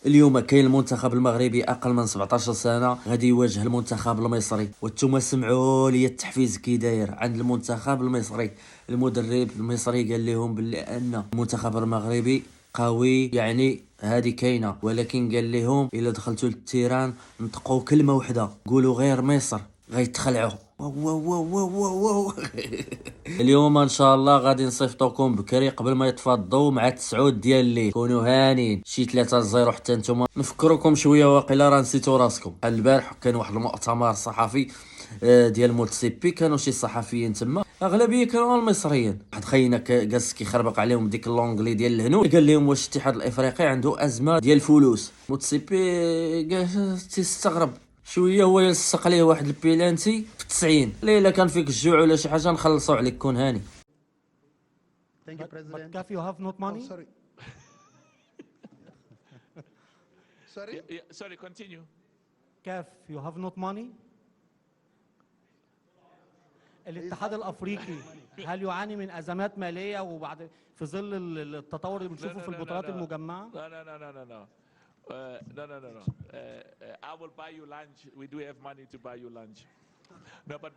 اليوم كاين المنتخب المغربي اقل من 17 سنه غادي يواجه المنتخب المصري، وانتم سمعوا لي التحفيز كي داير عند المنتخب المصري. المدرب المصري قال لهم بلي ان المنتخب المغربي قوي، يعني هذه كاينه، ولكن قال لهم الا دخلتوا للتيران نطقوا كلمه واحده، قولوا غير مصر غيتخلعوا. واو واو واو واو واو. اليوم ان شاء الله غادي نصيفطوكم بكري قبل ما يطفى الضوء مع 9 ديال الليل. كونوا هانين شي 3-0 حتى نتوما. نفكركم شويه، واقيلا راه نسيتو راسكم. البارح كان واحد المؤتمر صحفي ديال موتسيبي، كانوا شي صحفيين تما، اغلبيه كانوا المصريين. واحد خينا جالس كيخربق عليهم ديك اللونجلي ديال الهنود، قال لهم واش الاتحاد الافريقي عنده ازمه ديال الفلوس. موتسيبي تيستغرب شويه، هو يلصق عليه واحد البيلانتي في 90. الا كان فيك الجوع ولا شي حاجه نخلصوا عليك، كون هاني. Thank you, President. But CAF, you have not money? Oh, sorry. Sorry? Sorry, continue. CAF, you have not money? الاتحاد الافريقي هل يعاني من ازمات ماليه وبعد في ظل التطور اللي بنشوفه في البطولات المجمعه؟ No, no, no, no, no, no. No, no, no, no. I will buy you lunch. We do have money to buy you lunch. No, but